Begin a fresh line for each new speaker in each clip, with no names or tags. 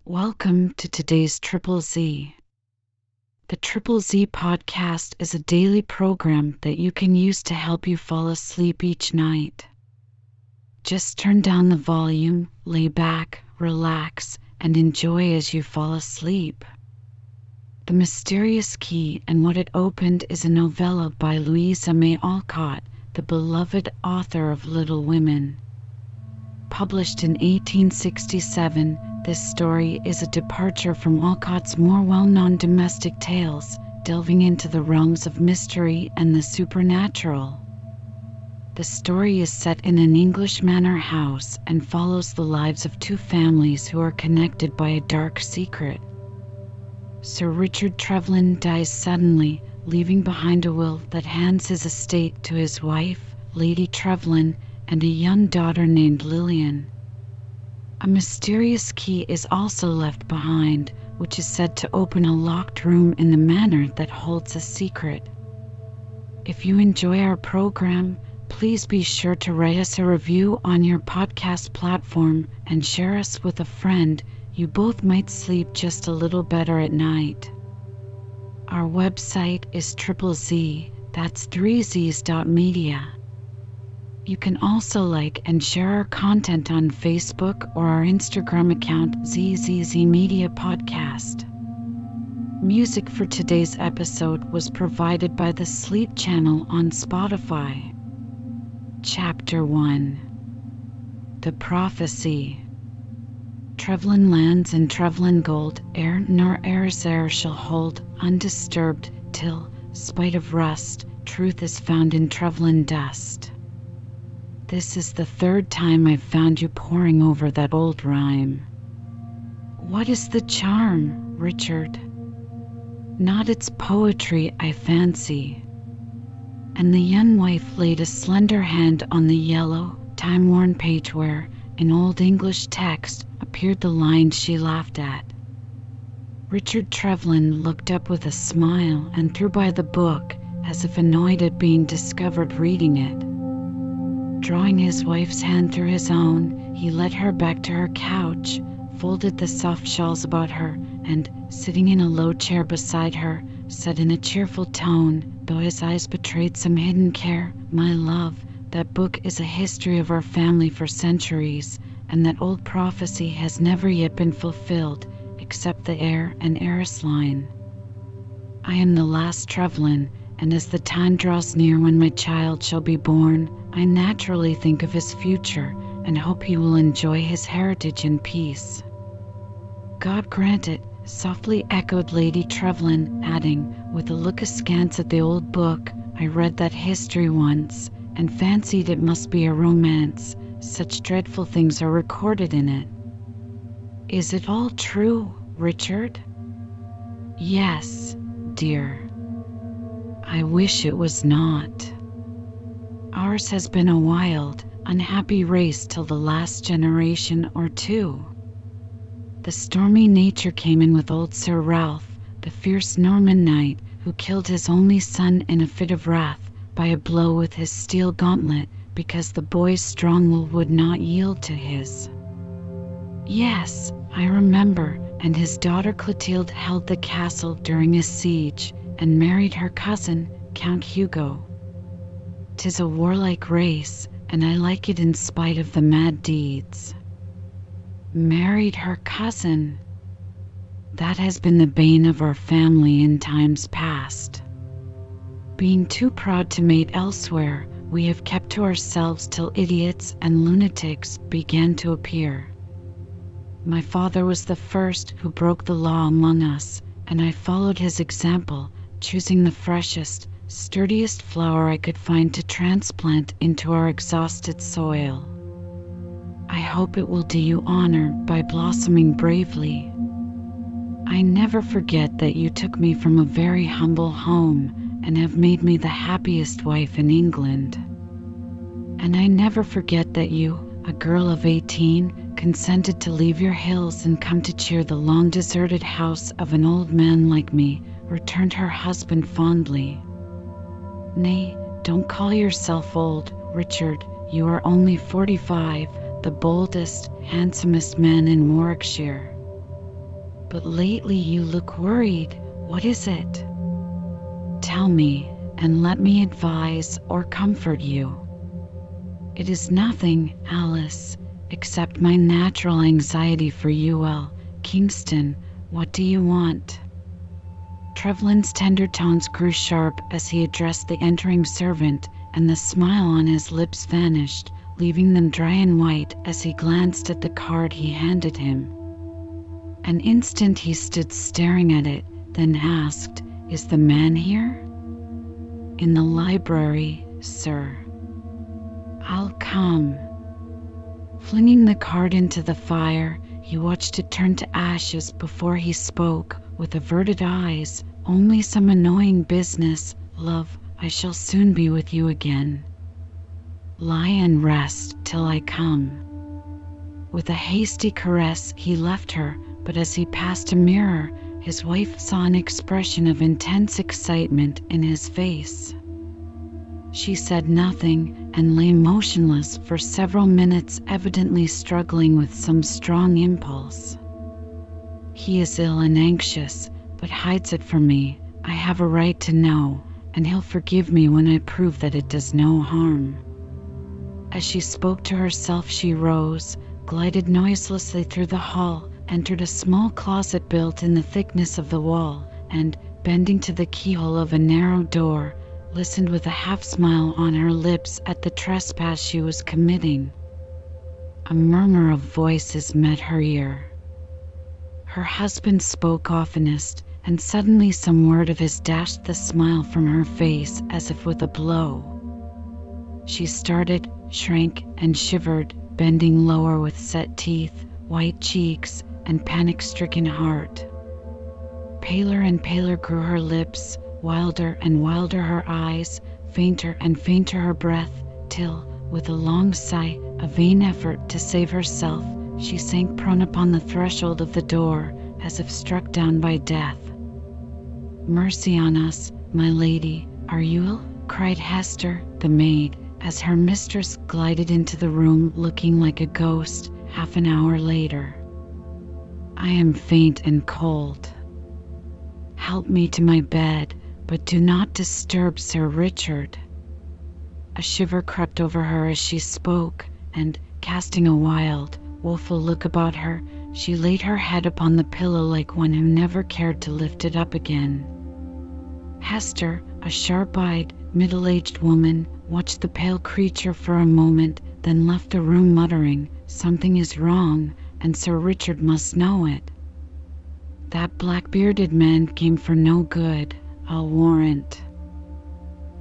Welcome to today's Triple Z. The Triple Z podcast is a daily program that you can use to help you fall asleep each night. Just turn down the volume, lay back, relax, and enjoy as you fall asleep. The Mysterious Key and What It Opened is a novella by Louisa May Alcott, the beloved author of Little Women. Published in 1867, this story is a departure from Alcott's more well-known domestic tales, delving into the realms of mystery and the supernatural. The story is set in an English manor house and follows the lives of two families who are connected by a dark secret. Sir Richard Trevelyan dies suddenly, leaving behind a will that hands his estate to his wife, Lady Trevelyan, and a young daughter named Lillian. A mysterious key is also left behind, which is said to open a locked room in the manor that holds a secret. If you enjoy our program, please be sure to write us a review on your podcast platform and share us with a friend. You both might sleep just a little better at night. Our website is ZZZ, that's 3z's.media. You can also like and share our content on Facebook or our Instagram account ZZZ Media Podcast. Music for today's episode was provided by the Sleep channel on Spotify. Chapter 1. The Prophecy. Trevelyan lands and Trevelyan gold, heir nor heirs heir shall hold, undisturbed, till, spite of rust, truth is found in Trevelyan dust. This is the third time I've found you poring over that old rhyme. What is the charm, Richard? Not its poetry, I fancy. And the young wife laid a slender hand on the yellow, time-worn page where, in Old English text, appeared the line she laughed at. Richard Trevelyan looked up with a smile and threw by the book, as if annoyed at being discovered reading it. Drawing his wife's hand through his own, he led her back to her couch, folded the soft shawls about her, and, sitting in a low chair beside her, said in a cheerful tone, though his eyes betrayed some hidden care, "My love, that book is a history of our family for centuries, and that old prophecy has never yet been fulfilled, except the heir and heiress line. I am the last Trevelyan, and as the time draws near when my child shall be born, I naturally think of his future and hope he will enjoy his heritage in peace." "God grant it," softly echoed Lady Trevelyan, adding, with a look askance at the old book, "I read that history once, and fancied it must be a romance. Such dreadful things are recorded in it." "Is it all true, Richard?" "Yes, dear. I wish it was not. Ours has been a wild, unhappy race till the last generation or two. The stormy nature came in with old Sir Ralph, the fierce Norman knight, who killed his only son in a fit of wrath by a blow with his steel gauntlet, because the boy's strong will would not yield to his. Yes, I remember, and his daughter Clotilde held the castle during a siege, and married her cousin, Count Hugo. 'Tis a warlike race, and I like it in spite of the mad deeds." "Married her cousin? That has been the bane of our family in times past. Being too proud to mate elsewhere, we have kept to ourselves till idiots and lunatics began to appear. My father was the first who broke the law among us, and I followed his example, choosing the freshest, sturdiest flower I could find to transplant into our exhausted soil. I hope it will do you honor by blossoming bravely. I never forget that you took me from a very humble home and have made me the happiest wife in England. And I never forget that you, a girl of 18, consented to leave your hills and come to cheer the long-deserted house of an old man like me," returned her husband fondly. "Nay, don't call yourself old, Richard. You are only 45, the boldest, handsomest man in Warwickshire. But lately you look worried. What is it? Tell me, and let me advise or comfort you." "It is nothing, Alice, except my natural anxiety for you. Well, Kingston, what do you want?" Trevelyan's tender tones grew sharp as he addressed the entering servant, and the smile on his lips vanished, leaving them dry and white as he glanced at the card he handed him. An instant he stood staring at it, then asked, "Is the man here?" "In the library, sir." "I'll come." Flinging the card into the fire, he watched it turn to ashes before he spoke, with averted eyes, "Only some annoying business, love. I shall soon be with you again. Lie and rest till I come." With a hasty caress, he left her, but as he passed a mirror, his wife saw an expression of intense excitement in his face. She said nothing and lay motionless for several minutes, evidently struggling with some strong impulse. "He is ill and anxious, but hides it from me. I have a right to know, and he'll forgive me when I prove that it does no harm." As she spoke to herself, she rose, glided noiselessly through the hall, entered a small closet built in the thickness of the wall, and, bending to the keyhole of a narrow door, listened with a half-smile on her lips at the trespass she was committing. A murmur of voices met her ear. Her husband spoke oftenest, and suddenly some word of his dashed the smile from her face as if with a blow. She started, shrank, and shivered, bending lower with set teeth, white cheeks, and panic-stricken heart. Paler and paler grew her lips, wilder and wilder her eyes, fainter and fainter her breath, till, with a long sigh, a vain effort to save herself, she sank prone upon the threshold of the door, as if struck down by death. "Mercy on us, my lady, are you ill?" cried Hester, the maid, as her mistress glided into the room looking like a ghost, half an hour later. "I am faint and cold. Help me to my bed, but do not disturb Sir Richard." A shiver crept over her as she spoke, and, casting a wild, woeful look about her, she laid her head upon the pillow like one who never cared to lift it up again. Hester, a sharp-eyed, middle-aged woman, watched the pale creature for a moment, then left the room muttering, "Something is wrong, and Sir Richard must know it. That black-bearded man came for no good, I'll warrant."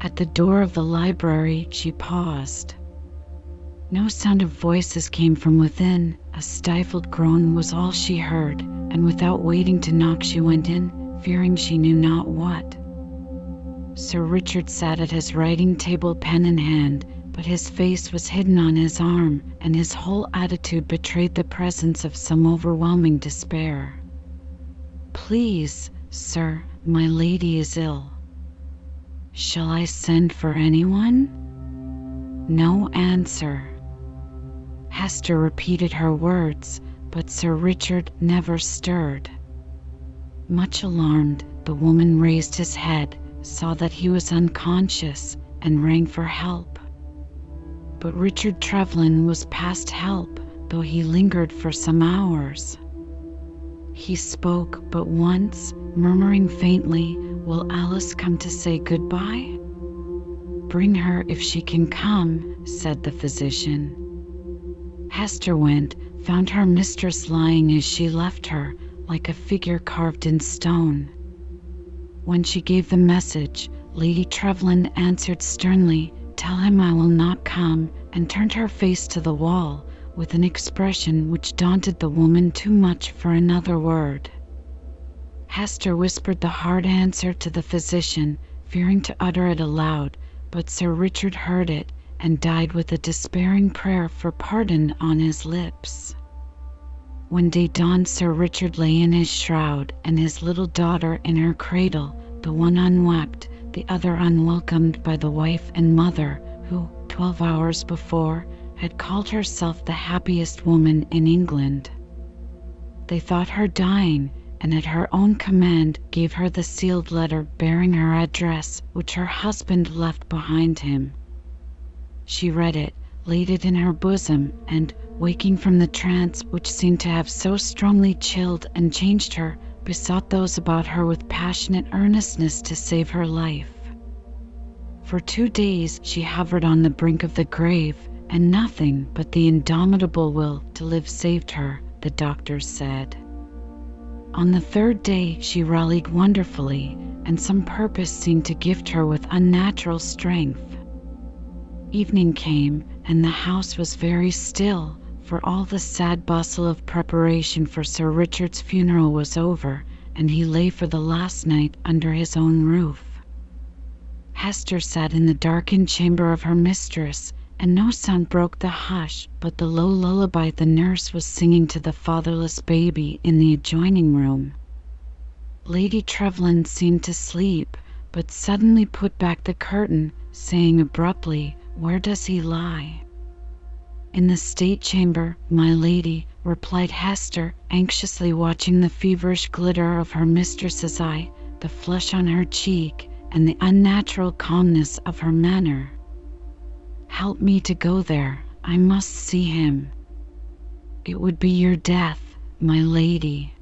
At the door of the library she paused. No sound of voices came from within. A stifled groan was all she heard, and without waiting to knock she went in, fearing she knew not what. Sir Richard sat at his writing table, pen in hand, but his face was hidden on his arm, and his whole attitude betrayed the presence of some overwhelming despair. "Please, sir, my lady is ill." "Shall I send for anyone?" No answer. Hester repeated her words, but Sir Richard never stirred. Much alarmed, the woman raised his head, saw that he was unconscious, and rang for help. But Richard Trevelyan was past help, though he lingered for some hours. He spoke but once, murmuring faintly, "Will Alice come to say goodbye?" "Bring her if she can come," said the physician. Hester went, found her mistress lying as she left her, like a figure carved in stone. When she gave the message, Lady Trevelyan answered sternly, "Tell him I will not come," and turned her face to the wall, with an expression which daunted the woman too much for another word. Hester whispered the hard answer to the physician, fearing to utter it aloud, but Sir Richard heard it, and died with a despairing prayer for pardon on his lips. When day dawned, Sir Richard lay in his shroud, and his little daughter in her cradle, the one unwept, the other unwelcomed by the wife and mother, who, 12 hours before, had called herself the happiest woman in England. They thought her dying, and at her own command gave her the sealed letter bearing her address, which her husband left behind him. She read it, laid it in her bosom, and, waking from the trance which seemed to have so strongly chilled and changed her, besought those about her with passionate earnestness to save her life. For 2 days she hovered on the brink of the grave, and nothing but the indomitable will to live saved her, the doctors said. On the 3rd day she rallied wonderfully, and some purpose seemed to gift her with unnatural strength. Evening came, and the house was very still, for all the sad bustle of preparation for Sir Richard's funeral was over, and he lay for the last night under his own roof. Hester sat in the darkened chamber of her mistress, and no sound broke the hush but the low lullaby the nurse was singing to the fatherless baby in the adjoining room. Lady Trevelyan seemed to sleep, but suddenly put back the curtain, saying abruptly, "Where does he lie?" "In the state chamber, my lady," replied Hester, anxiously watching the feverish glitter of her mistress's eye, the flush on her cheek, and the unnatural calmness of her manner. "Help me to go there. I must see him." "It would be your death, my lady."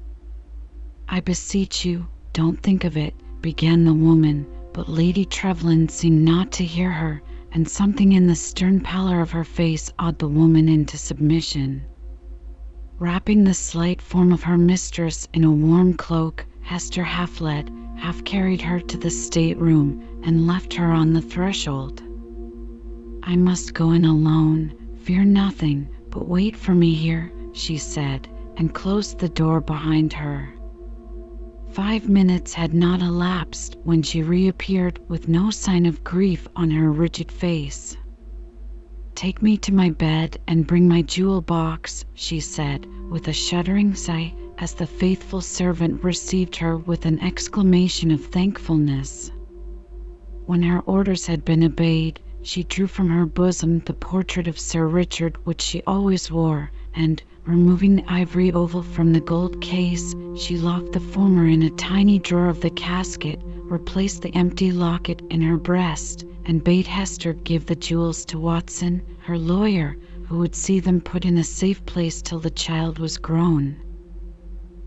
"I beseech you, don't think of it," began the woman, but Lady Trevelyan seemed not to hear her, and something in the stern pallor of her face awed the woman into submission. Wrapping the slight form of her mistress in a warm cloak, Hester half led, half carried her to the state-room, and left her on the threshold. "I must go in alone. Fear nothing, but wait for me here," she said, and closed the door behind her. 5 minutes had not elapsed when she reappeared with no sign of grief on her rigid face. "Take me to my bed and bring my jewel box," she said, with a shuddering sigh, as the faithful servant received her with an exclamation of thankfulness. When her orders had been obeyed, she drew from her bosom the portrait of Sir Richard which she always wore, and, removing the ivory oval from the gold case, she locked the former in a tiny drawer of the casket, replaced the empty locket in her breast, and bade Hester give the jewels to Watson, her lawyer, who would see them put in a safe place till the child was grown.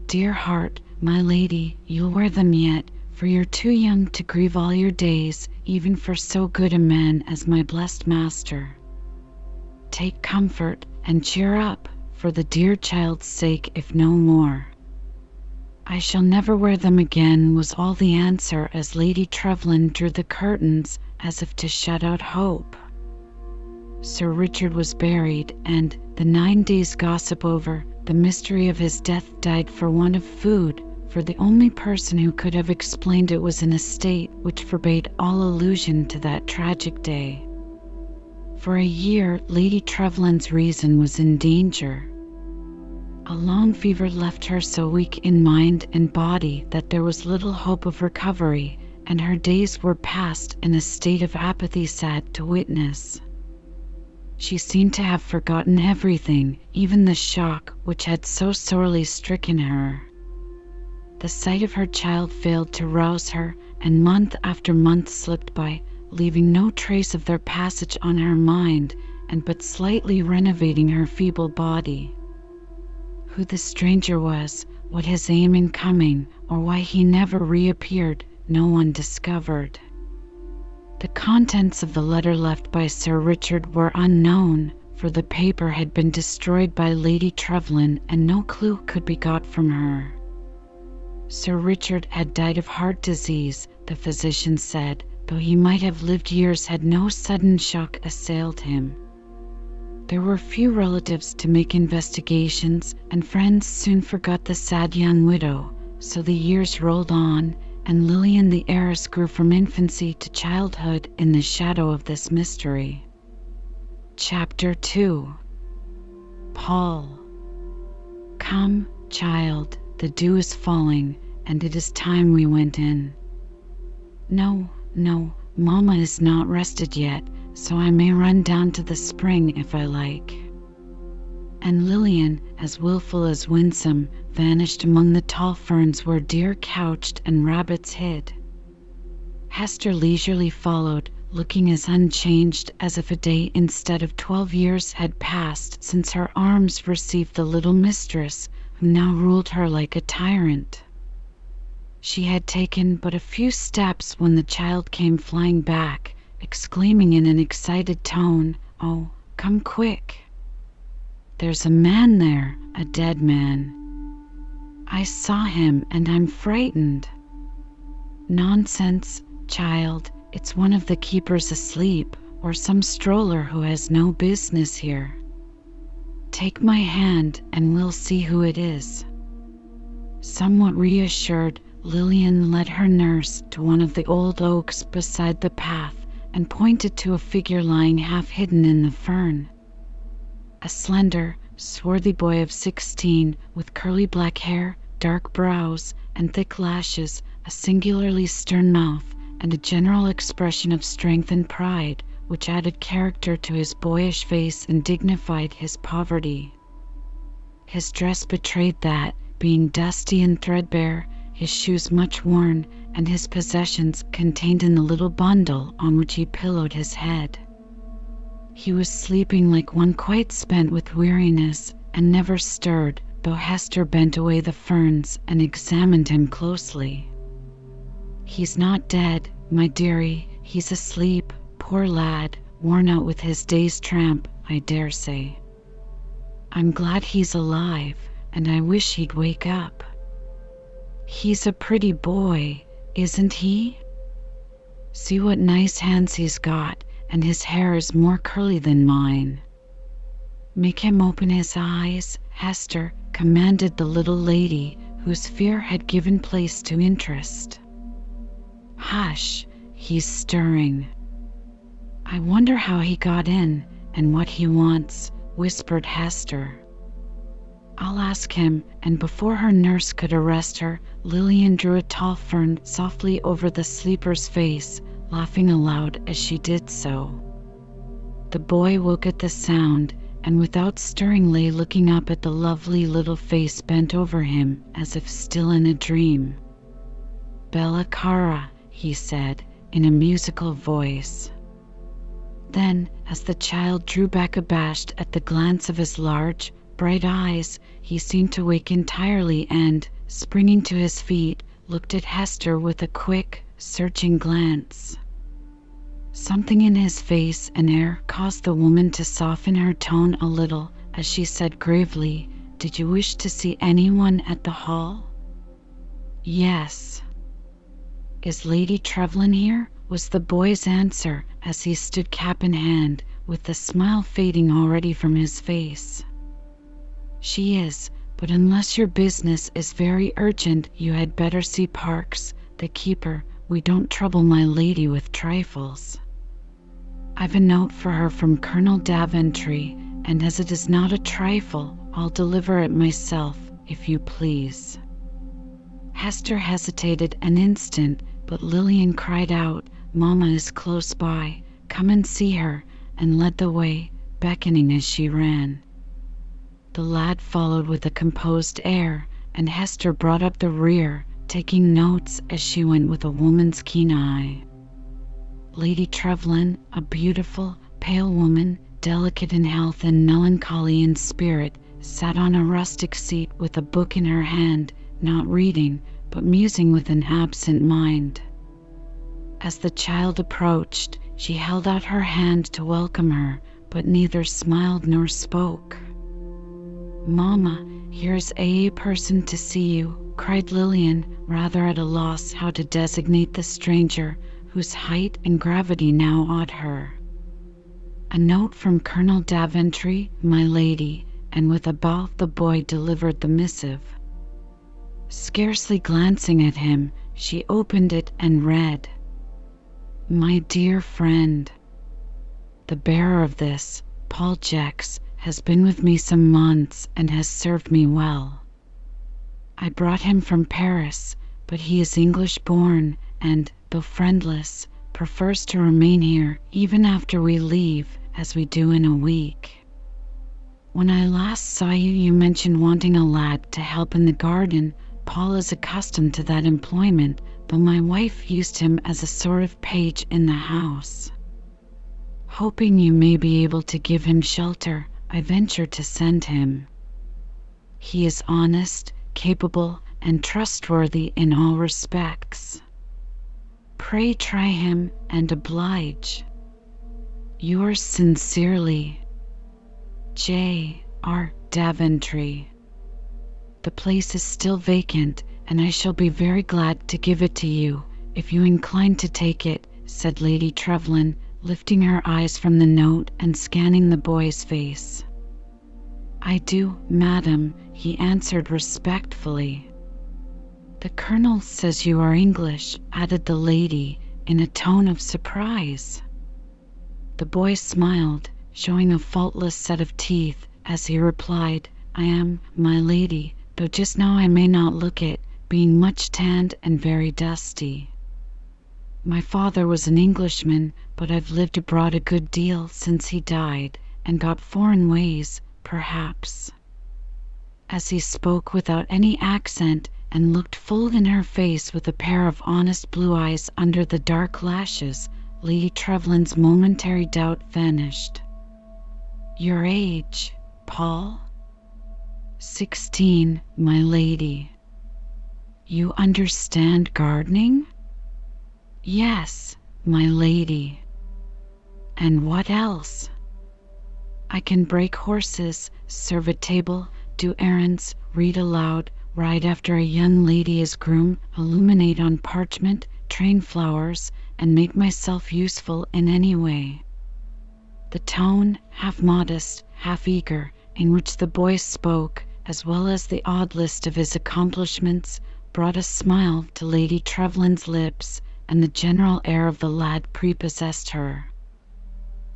"Dear heart, my lady, you'll wear them yet, for you're too young to grieve all your days, even for so good a man as my blessed master. Take comfort, and cheer up, for the dear child's sake, if no more." "I shall never wear them again," was all the answer, as Lady Trevelyan drew the curtains, as if to shut out hope. Sir Richard was buried, and, the 9 days' gossip over, the mystery of his death died for want of food, for the only person who could have explained it was in a state which forbade all allusion to that tragic day. For a year, Lady Trevelyan's reason was in danger. A long fever left her so weak in mind and body that there was little hope of recovery, and her days were passed in a state of apathy sad to witness. She seemed to have forgotten everything, even the shock which had so sorely stricken her. The sight of her child failed to rouse her, and month after month slipped by, leaving no trace of their passage on her mind, and but slightly renovating her feeble body. Who the stranger was, what his aim in coming, or why he never reappeared, no one discovered. The contents of the letter left by Sir Richard were unknown, for the paper had been destroyed by Lady Trevelyan, and no clue could be got from her. Sir Richard had died of heart disease, the physician said, though he might have lived years had no sudden shock assailed him. There were few relatives to make investigations, and friends soon forgot the sad young widow, so the years rolled on, and Lillian the heiress grew from infancy to childhood in the shadow of this mystery. Chapter 2. Paul. "Come, child, the dew is falling, and it is time we went in." No, Mamma is not rested yet, so I may run down to the spring if I like." and Lillian, as willful as winsome, vanished among the tall ferns where deer couched and rabbits hid. Hester leisurely followed, looking as unchanged as if a day instead of 12 years had passed since her arms received the little mistress who now ruled her like a tyrant. She had taken but a few steps when the child came flying back, exclaiming in an excited tone, "Oh, come quick! There's a man there, a dead man. I saw him and I'm frightened." "Nonsense, child. It's one of the keepers asleep, or some stroller who has no business here. Take my hand and we'll see who it is." Somewhat reassured, Lillian led her nurse to one of the old oaks beside the path and pointed to a figure lying half hidden in the fern. A slender, swarthy boy of 16, with curly black hair, dark brows, and thick lashes, a singularly stern mouth, and a general expression of strength and pride, which added character to his boyish face and dignified his poverty. His dress betrayed that, being dusty and threadbare, his shoes much worn, and his possessions contained in the little bundle on which he pillowed his head. He was sleeping like one quite spent with weariness, and never stirred, though Hester bent away the ferns and examined him closely. "He's not dead, my dearie. He's asleep, poor lad, worn out with his day's tramp, I dare say. I'm glad he's alive, and I wish he'd wake up. He's a pretty boy, isn't he? See what nice hands he's got, and his hair is more curly than mine. Make him open his eyes, Hester," commanded the little lady, whose fear had given place to interest. "Hush, he's stirring. I wonder how he got in, and what he wants," whispered Hester. "I'll ask him," and before her nurse could arrest her, Lillian drew a tall fern softly over the sleeper's face, laughing aloud as she did so. The boy woke at the sound, and without stirring lay looking up at the lovely little face bent over him as if still in a dream. "Bella cara," he said, in a musical voice. Then, as the child drew back abashed at the glance of his large, bright eyes, he seemed to wake entirely and, springing to his feet, looked at Hester with a quick, searching glance. Something in his face and air caused the woman to soften her tone a little as she said gravely, "Did you wish to see anyone at the hall?" "Yes." "Is Lady Trevlyn here?" was the boy's answer as he stood cap in hand, with the smile fading already from his face. "She is, but unless your business is very urgent, you had better see Parks, the keeper. We don't trouble my lady with trifles. I've a note for her from Colonel Daventry, and as it is not a trifle, I'll deliver it myself, if you please." Hester hesitated an instant, but Lillian cried out, "Mamma is close by. Come and see her," and led the way, beckoning as she ran. The lad followed with a composed air, and Hester brought up the rear, taking notes as she went with a woman's keen eye. Lady Trevlyn, a beautiful, pale woman, delicate in health and melancholy in spirit, sat on a rustic seat with a book in her hand, not reading, but musing with an absent mind. As the child approached, she held out her hand to welcome her, but neither smiled nor spoke. "Mamma, here's a person to see you," cried Lillian, rather at a loss how to designate the stranger, whose height and gravity now awed her. "A note from Colonel Daventry, my lady," and with a bow the boy delivered the missive. Scarcely glancing at him, she opened it and read, "My dear friend, the bearer of this, Paul Jex, has been with me some months and has served me well. I brought him from Paris, but he is English born and, though friendless, prefers to remain here even after we leave, as we do in a week. When I last saw you, you mentioned wanting a lad to help in the garden. Paul is accustomed to that employment, but my wife used him as a sort of page in the house. Hoping you may be able to give him shelter, I venture to send him. He is honest, capable, and trustworthy in all respects. Pray try him and oblige. Yours sincerely, J. R. Daventry. The place is still vacant, and I shall be very glad to give it to you, if you incline to take it, said Lady Trevelyan, lifting her eyes from the note and scanning the boy's face. I do, madam, he answered respectfully. The Colonel says you are English, added the lady, in a tone of surprise. The boy smiled, showing a faultless set of teeth, as he replied, I am, my lady, though just now I may not look it, being much tanned and very dusty. My father was an Englishman, but I've lived abroad a good deal since he died, and got foreign ways, perhaps. As he spoke without any accent, and looked full in her face with a pair of honest blue eyes under the dark lashes, Lady Trevelyan's momentary doubt vanished. Your age, Paul? 16, my lady. You understand gardening? Yes, my lady. And what else? I can break horses, serve at table, do errands, read aloud, ride after a young lady as groom, illuminate on parchment, train flowers, and make myself useful in any way. The tone, half modest, half eager, in which the boy spoke, as well as the odd list of his accomplishments, brought a smile to Lady Trevelyan's lips, and the general air of the lad prepossessed her.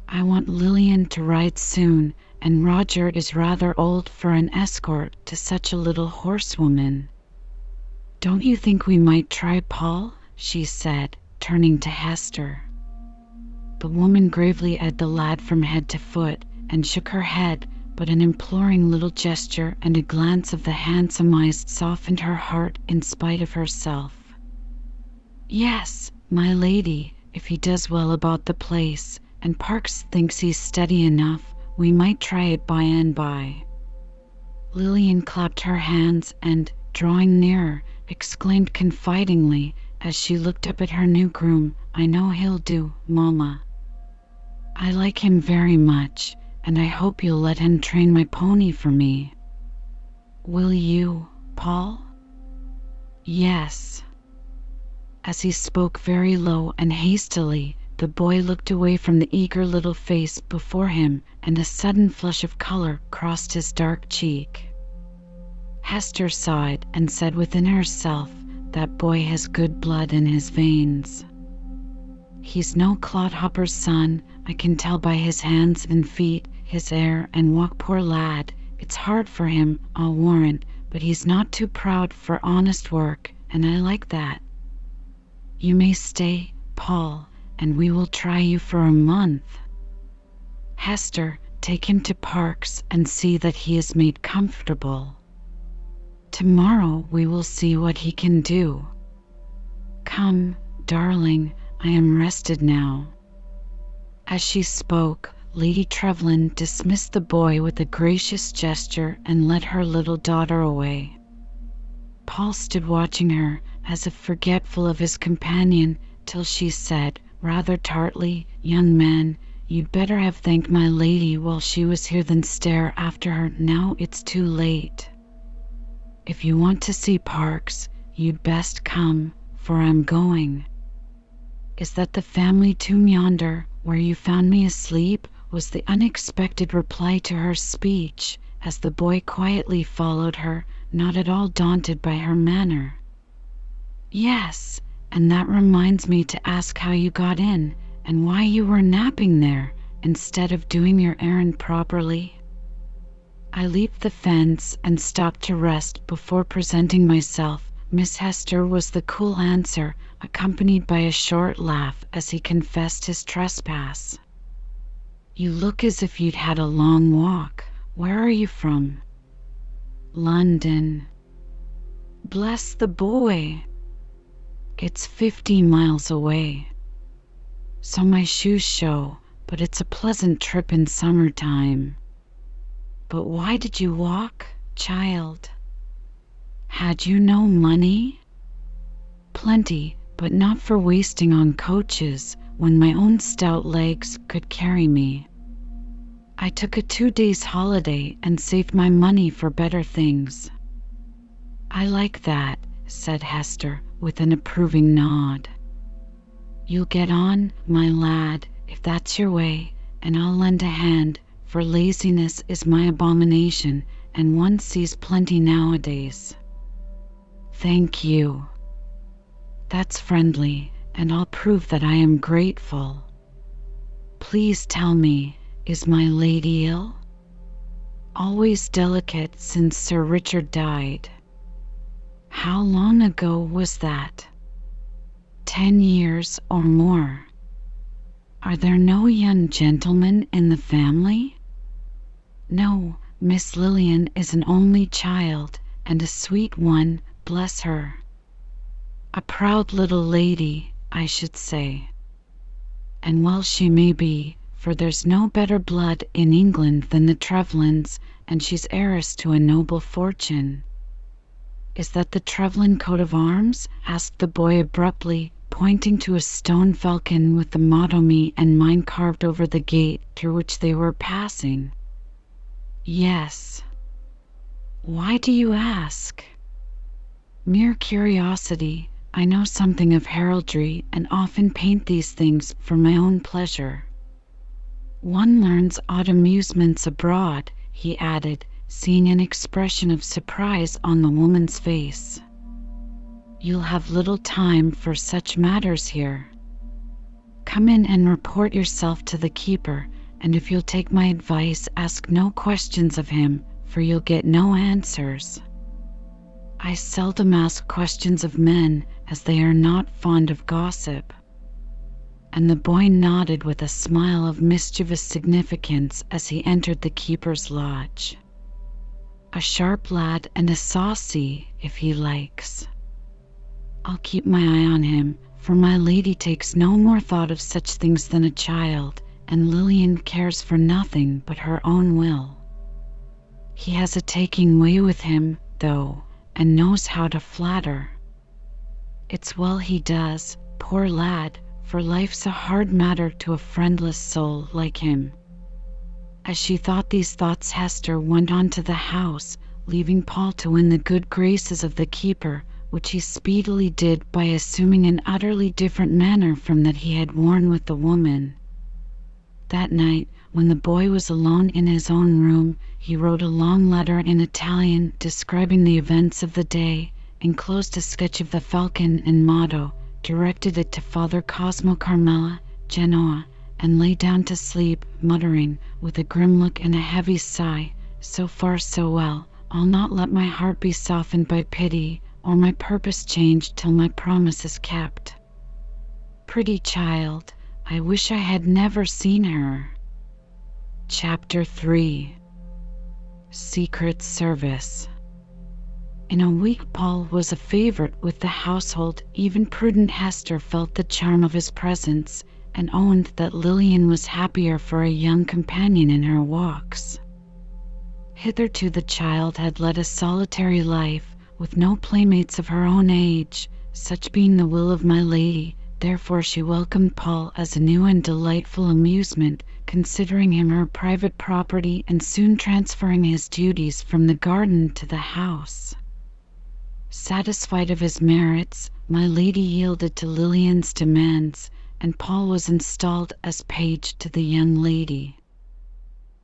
I want Lillian to ride soon, and Roger is rather old for an escort to such a little horsewoman. Don't you think we might try Paul? She said, turning to Hester. The woman gravely eyed the lad from head to foot, and shook her head, but an imploring little gesture and a glance of the handsome eyes softened her heart in spite of herself. Yes, my lady, if he does well about the place, and Parks thinks he's steady enough, we might try it by and by. Lillian clapped her hands and, drawing nearer, exclaimed confidingly, as she looked up at her new groom, I know he'll do, Mamma. I like him very much, and I hope you'll let him train my pony for me. Will you, Paul? Yes. As he spoke very low and hastily, the boy looked away from the eager little face before him, and a sudden flush of color crossed his dark cheek. Hester sighed and said within herself, that boy has good blood in his veins. He's no clodhopper's son, I can tell by his hands and feet, his air and walk. Poor lad, it's hard for him, I'll warrant, but he's not too proud for honest work, and I like that. You may stay, Paul, and we will try you for a month. Hester, take him to Parks and see that he is made comfortable. Tomorrow we will see what he can do. Come, darling, I am rested now. As she spoke, Lady Trevelyan dismissed the boy with a gracious gesture and led her little daughter away. Paul stood watching her, as if forgetful of his companion, till she said, rather tartly, Young man, you'd better have thanked my lady while she was here than stare after her now it's too late. If you want to see Parks, you'd best come, for I'm going. Is that the family tomb yonder, where you found me asleep? Was the unexpected reply to her speech, as the boy quietly followed her, not at all daunted by her manner. Yes, and that reminds me to ask how you got in, and why you were napping there, instead of doing your errand properly. I leaped the fence and stopped to rest before presenting myself, Miss Hester, was the cool answer, accompanied by a short laugh as he confessed his trespass. You look as if you'd had a long walk. Where are you from? London. Bless the boy. It's 50 miles away. So my shoes show, but it's a pleasant trip in summertime. But why did you walk, child? Had you no money? Plenty, but not for wasting on coaches when my own stout legs could carry me. I took a 2 days holiday and saved my money for better things. I like that, said Hester with an approving nod. You'll get on, my lad, if that's your way, and I'll lend a hand, for laziness is my abomination, and one sees plenty nowadays. Thank you. That's friendly, and I'll prove that I am grateful. Please tell me, is my lady ill? Always delicate since Sir Richard died. How long ago was that? 10 years or more. Are there no young gentlemen in the family? No, Miss Lillian is an only child, and a sweet one, bless her. A proud little lady, I should say. And well she may be, for there's no better blood in England than the Trevlyns, and she's heiress to a noble fortune. Is that the Trevlyn coat of arms? Asked the boy abruptly, pointing to a stone falcon with the motto "Me and Mine" carved over the gate through which they were passing. Yes. Why do you ask? Mere curiosity. I know something of heraldry and often paint these things for my own pleasure. One learns odd amusements abroad, he added, seeing an expression of surprise on the woman's face. You'll have little time for such matters here. Come in and report yourself to the keeper, and if you'll take my advice, ask no questions of him, for you'll get no answers. I seldom ask questions of men, as they are not fond of gossip. And the boy nodded with a smile of mischievous significance as he entered the keeper's lodge. A sharp lad and a saucy, if he likes. I'll keep my eye on him, for my lady takes no more thought of such things than a child, and Lillian cares for nothing but her own will. He has a taking way with him, though, and knows how to flatter. It's well he does, poor lad, for life's a hard matter to a friendless soul like him. As she thought these thoughts, Hester went on to the house, leaving Paul to win the good graces of the keeper, which he speedily did by assuming an utterly different manner from that he had worn with the woman. That night, when the boy was alone in his own room, he wrote a long letter in Italian describing the events of the day, enclosed a sketch of the falcon and motto, directed it to Father Cosmo Carmela, Genoa, and lay down to sleep, muttering, with a grim look and a heavy sigh, "So far so well. I'll not let my heart be softened by pity, or my purpose changed till my promise is kept. Pretty child, I wish I had never seen her." Chapter 3. Secret Service. In a week Paul was a favorite with the household. Even prudent Hester felt the charm of his presence, and owned that Lillian was happier for a young companion in her walks. Hitherto the child had led a solitary life, with no playmates of her own age, such being the will of my lady. Therefore she welcomed Paul as a new and delightful amusement, considering him her private property and soon transferring his duties from the garden to the house. Satisfied of his merits, my lady yielded to Lillian's demands, and Paul was installed as page to the young lady.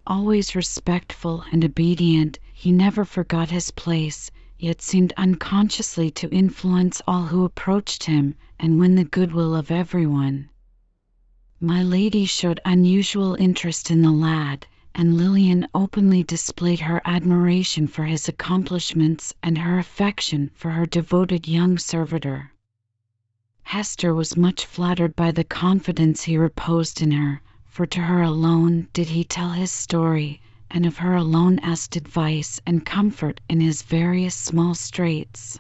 Always respectful and obedient, he never forgot his place, yet seemed unconsciously to influence all who approached him and win the goodwill of everyone. My lady showed unusual interest in the lad, and Lillian openly displayed her admiration for his accomplishments and her affection for her devoted young servitor. Hester was much flattered by the confidence he reposed in her, for to her alone did he tell his story, and of her alone asked advice and comfort in his various small straits.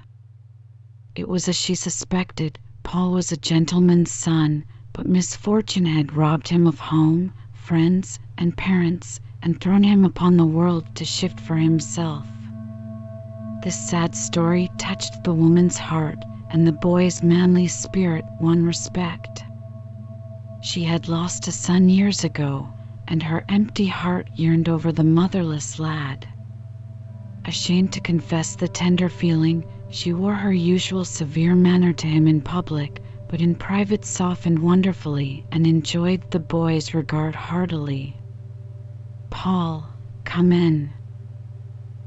It was as she suspected. Paul was a gentleman's son, but misfortune had robbed him of home, friends, and parents, and thrown him upon the world to shift for himself. This sad story touched the woman's heart, and the boy's manly spirit won respect. She had lost a son years ago, and her empty heart yearned over the motherless lad. Ashamed to confess the tender feeling, she wore her usual severe manner to him in public, but in private softened wonderfully and enjoyed the boy's regard heartily. "Paul, come in.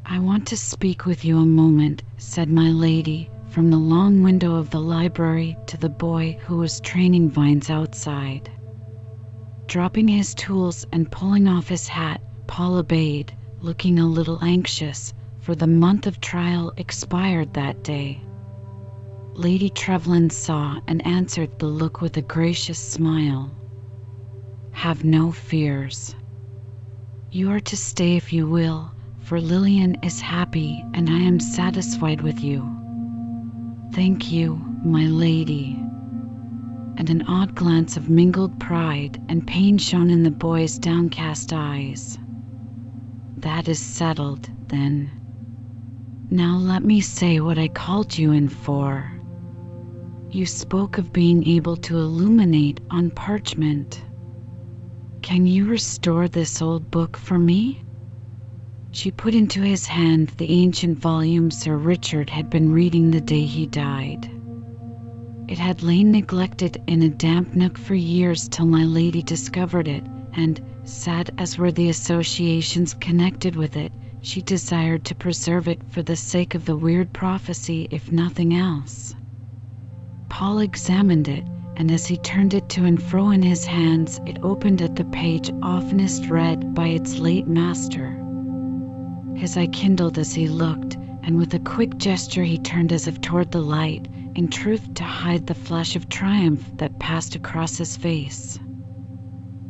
I want to speak with you a moment," said my lady, from the long window of the library to the boy who was training vines outside. Dropping his tools and pulling off his hat, Paul obeyed, looking a little anxious, for the month of trial expired that day. Lady Trevelyan saw and answered the look with a gracious smile. "Have no fears. You are to stay if you will, for Lillian is happy and I am satisfied with you." "Thank you, my lady." And an odd glance of mingled pride and pain shone in the boy's downcast eyes. "That is settled, then. Now let me say what I called you in for. You spoke of being able to illuminate on parchment. Can you restore this old book for me?" She put into his hand the ancient volume Sir Richard had been reading the day he died. It had lain neglected in a damp nook for years till my lady discovered it, and, sad as were the associations connected with it, she desired to preserve it for the sake of the weird prophecy, if nothing else. Paul examined it, and as he turned it to and fro in his hands, it opened at the page oftenest read by its late master. His eye kindled as he looked, and with a quick gesture he turned as if toward the light, in truth to hide the flash of triumph that passed across his face.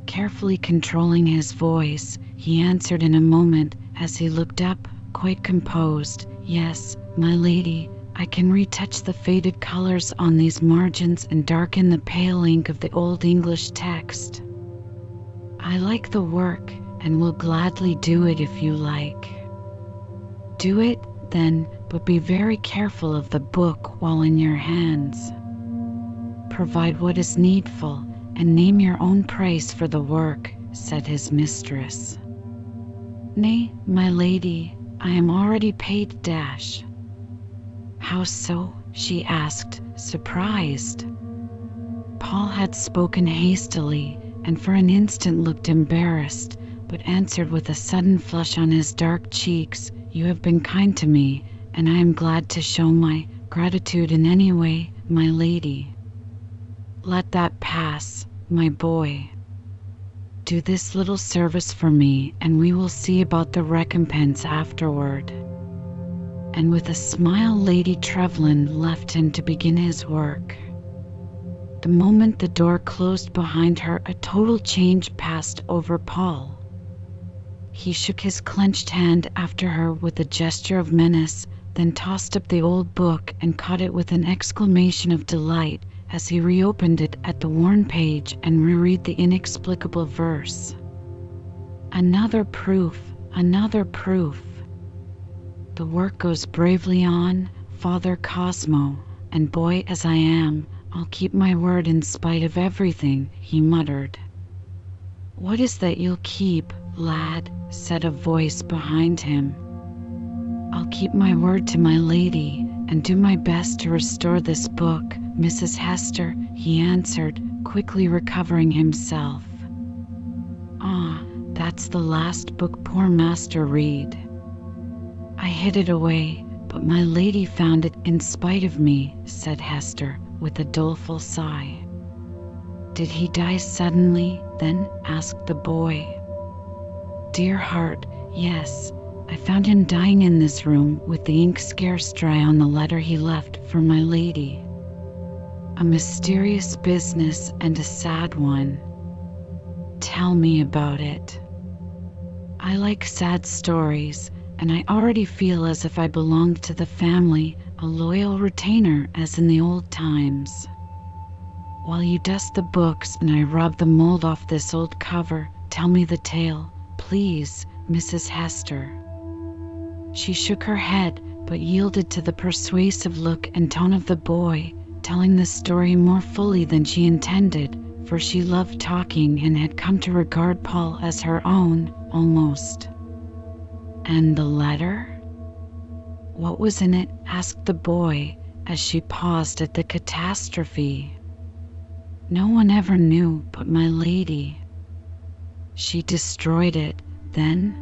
Carefully controlling his voice, he answered in a moment, as he looked up, quite composed, "Yes, my lady, I can retouch the faded colors on these margins and darken the pale ink of the old English text. I like the work, and will gladly do it if you like." "Do it, then, but be very careful of the book while in your hands. Provide what is needful, and name your own price for the work," said his mistress. "Nay, my lady, I am already paid. "How so?" she asked, surprised. Paul had spoken hastily, and for an instant looked embarrassed, but answered with a sudden flush on his dark cheeks, "You have been kind to me, and I am glad to show my gratitude in any way, my lady." "Let that pass, my boy. Do this little service for me, and we will see about the recompense afterward." And with a smile Lady Trevelyan left him to begin his work. The moment the door closed behind her, a total change passed over Paul. He shook his clenched hand after her with a gesture of menace, then tossed up the old book and caught it with an exclamation of delight as he reopened it at the worn page and reread the inexplicable verse. "Another proof, another proof. The work goes bravely on, Father Cosmo, and boy as I am, I'll keep my word in spite of everything," he muttered. "What is that you'll keep, lad?" said a voice behind him. "I'll keep my word to my lady, and do my best to restore this book, Mrs. Hester," he answered, quickly recovering himself. "Ah, that's the last book poor master read. I hid it away, but my lady found it in spite of me," said Hester, with a doleful sigh. "Did he die suddenly, then?" asked the boy. "Dear heart, yes. I found him dying in this room, with the ink scarce dry on the letter he left for my lady. A mysterious business and a sad one. Tell me about it." I like sad stories, and I already feel as if I belonged to the family, a loyal retainer as in the old times. While you dust the books and I rub the mold off this old cover, tell me the tale, please, Mrs. Hester." She shook her head, but yielded to the persuasive look and tone of the boy, telling the story more fully than she intended, for she loved talking and had come to regard Paul as her own, almost. "And the letter? What was in it?" asked the boy, as she paused at the catastrophe. "No one ever knew but my lady." "She destroyed it, then?"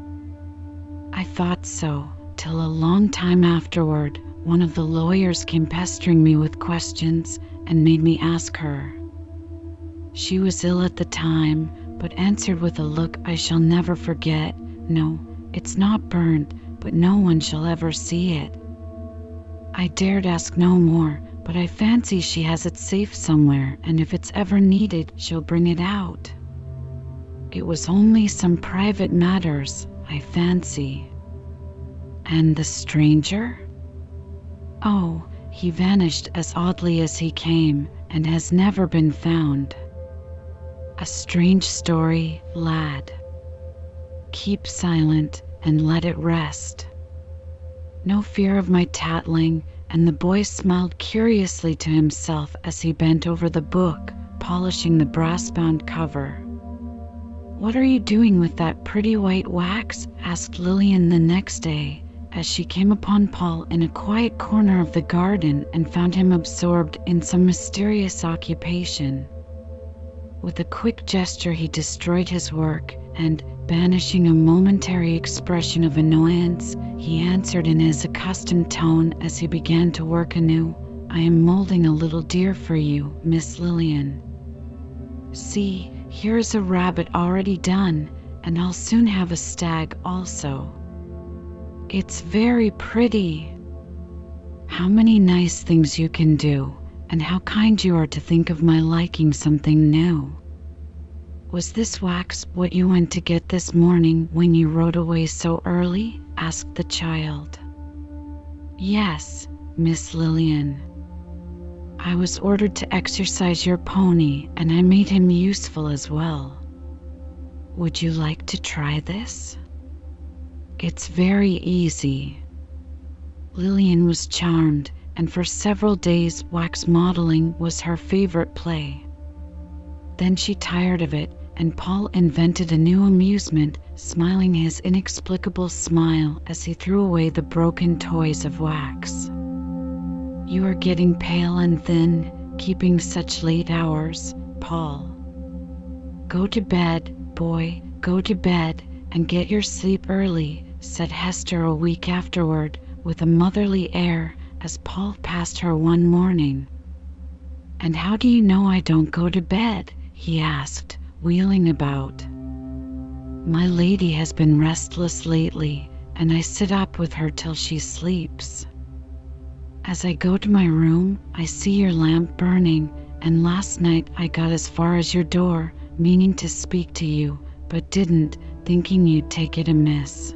"I thought so, till a long time afterward, one of the lawyers came pestering me with questions and made me ask her. She was ill at the time, but answered with a look I shall never forget, 'No, it's not burned, but no one shall ever see it.' I dared ask no more, but I fancy she has it safe somewhere, and if it's ever needed, she'll bring it out. It was only some private matters, I fancy." "And the stranger?" "Oh, he vanished as oddly as he came, and has never been found. A strange story, lad. Keep silent and let it rest." No fear of my tattling, and the boy smiled curiously to himself as he bent over the book, polishing the brass-bound cover. "What are you doing with that pretty white wax?" asked Lillian the next day, as she came upon Paul in a quiet corner of the garden and found him absorbed in some mysterious occupation. With a quick gesture he destroyed his work, and, banishing a momentary expression of annoyance, he answered in his accustomed tone as he began to work anew, "I am molding a little deer for you, Miss Lillian. See, here is a rabbit already done, and I'll soon have a stag also. It's very pretty. How many nice things you can do, and how kind you are to think of my liking something new. Was this wax what you went to get this morning when you rode away so early?" asked the child. "Yes, Miss Lillian. I was ordered to exercise your pony, and I made him useful as well. Would you like to try this? It's very easy." Lillian was charmed, and for several days wax modeling was her favorite play. Then she tired of it, and Paul invented a new amusement, smiling his inexplicable smile as he threw away the broken toys of wax. "You are getting pale and thin, keeping such late hours, Paul. Go to bed, boy, go to bed, and get your sleep early," said Hester a week afterward, with a motherly air, as Paul passed her one morning. "And how do you know I don't go to bed?" he asked, wheeling about. "My lady has been restless lately, and I sit up with her till she sleeps. As I go to my room, I see your lamp burning, and last night I got as far as your door, meaning to speak to you, but didn't, thinking you'd take it amiss.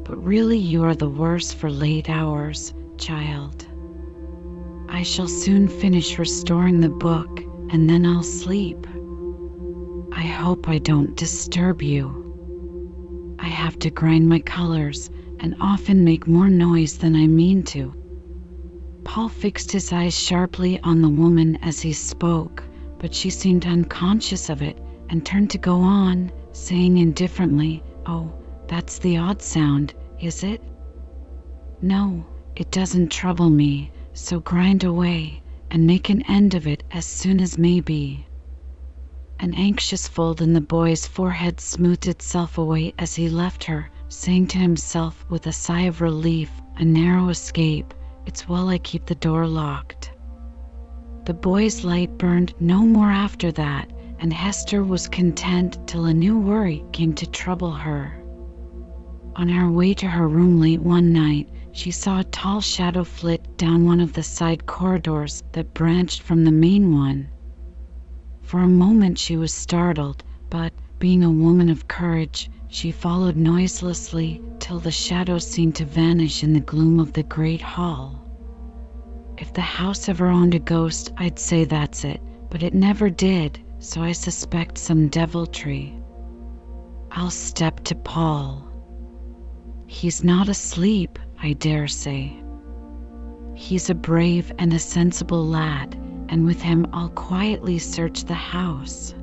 But really you are the worse for late hours, child. I shall soon finish restoring the book, and then I'll sleep. I hope I don't disturb you. I have to grind my colors, and often make more noise than I mean to." Paul fixed his eyes sharply on the woman as he spoke, but she seemed unconscious of it, and turned to go on, saying indifferently, "Oh, that's the odd sound, is it? No, it doesn't trouble me, so grind away, and make an end of it as soon as may be." An anxious fold in the boy's forehead smoothed itself away as he left her, saying to himself with a sigh of relief, "A narrow escape. It's well I keep the door locked." The boy's light burned no more after that, and Hester was content till a new worry came to trouble her. On her way to her room late one night, she saw a tall shadow flit down one of the side corridors that branched from the main one. For a moment she was startled, but, being a woman of courage, She followed noiselessly till the shadow seemed to vanish in the gloom of the great hall. If the house ever owned a ghost, I'd say that's it, but it never did, so I suspect some deviltry. I'll step to Paul. He's not asleep, I dare say. He's a brave and a sensible lad, and with him I'll quietly search the house.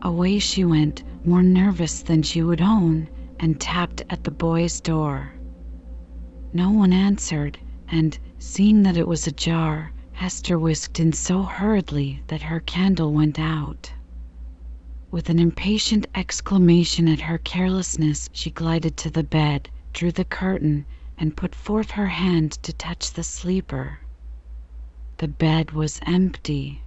Away she went, more nervous than she would own, and tapped at the boy's door. No one answered, and, seeing that it was ajar, Hester whisked in so hurriedly that her candle went out. With an impatient exclamation at her carelessness, she glided to the bed, drew the curtain, and put forth her hand to touch the sleeper. The bed was empty.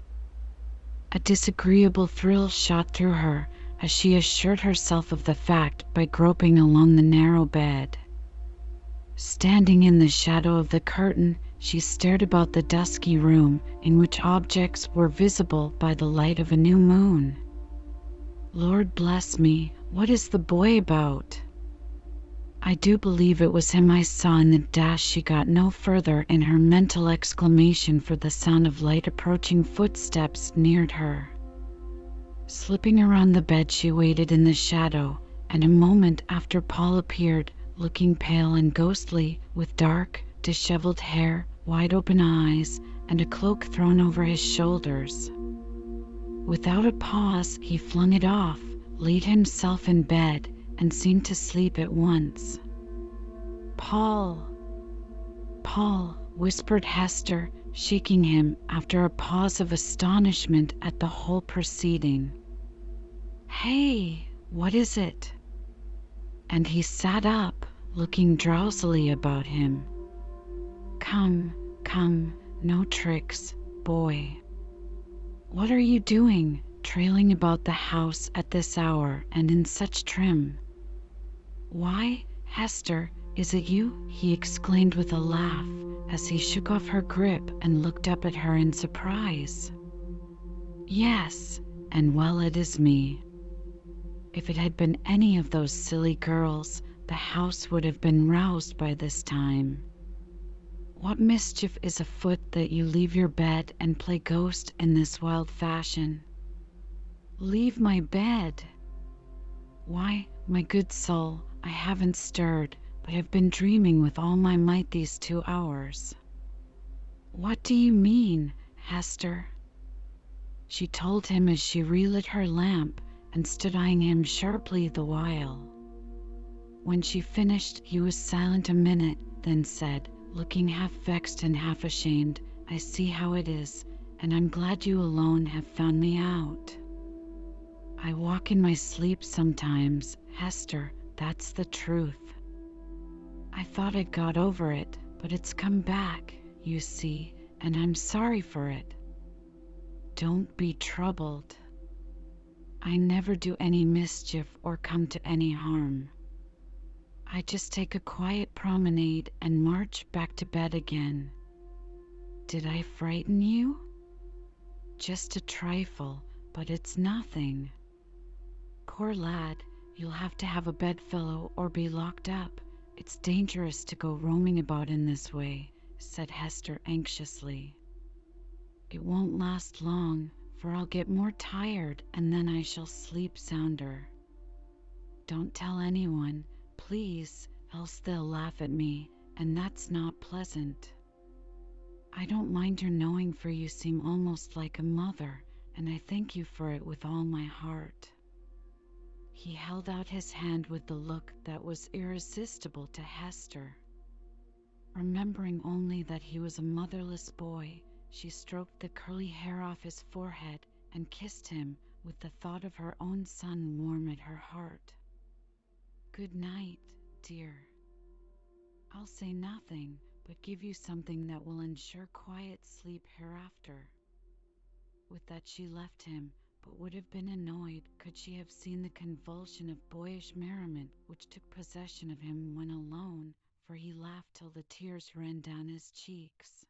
A disagreeable thrill shot through her as she assured herself of the fact by groping along the narrow bed. Standing in the shadow of the curtain, she stared about the dusky room in which objects were visible by the light of a new moon. Lord bless me, what is the boy about? I do believe it was him I saw in the dash. She got no further in her mental exclamation, for the sound of light approaching footsteps neared her. Slipping around the bed, she waited in the shadow, and a moment after Paul appeared, looking pale and ghostly, with dark, disheveled hair, wide-open eyes, and a cloak thrown over his shoulders. Without a pause, he flung it off, laid himself in bed, and seemed to sleep at once. "Paul! Paul!" whispered Hester, shaking him after a pause of astonishment at the whole proceeding. "Hey, what is it?" And he sat up, looking drowsily about him. Come, no tricks, boy. What are you doing, trailing about the house at this hour and in such trim?" "Why, Hester, is it you?" he exclaimed with a laugh, as he shook off her grip and looked up at her in surprise. "Yes, and well, it is me. If it had been any of those silly girls, the house would have been roused by this time. What mischief is afoot that you leave your bed and play ghost in this wild fashion?" "Leave my bed? Why, my good soul, I haven't stirred, but have been dreaming with all my might these 2 hours." "What do you mean, Hester?" She told him as she relit her lamp and stood eyeing him sharply the while. When she finished, he was silent a minute, then said, looking half vexed and half ashamed, "I see how it is, and I'm glad you alone have found me out. I walk in my sleep sometimes, Hester, that's the truth. I thought I'd got over it, but it's come back, you see, and I'm sorry for it. Don't be troubled. I never do any mischief or come to any harm. I just take a quiet promenade and march back to bed again. Did I frighten you?" "Just a trifle, but it's nothing." "Poor lad, you'll have to have a bedfellow or be locked up. It's dangerous to go roaming about in this way," said Hester anxiously. "It won't last long, for I'll get more tired and then I shall sleep sounder. Don't tell anyone, please, else they'll laugh at me, and that's not pleasant. I don't mind your knowing, for you seem almost like a mother, and I thank you for it with all my heart." He held out his hand with the look that was irresistible to Hester. Remembering only that he was a motherless boy, she stroked the curly hair off his forehead and kissed him, with the thought of her own son warm at her heart. "Good night, dear. I'll say nothing, but give you something that will ensure quiet sleep hereafter." With that she left him, but would have been annoyed could she have seen the convulsion of boyish merriment which took possession of him when alone, for he laughed till the tears ran down his cheeks.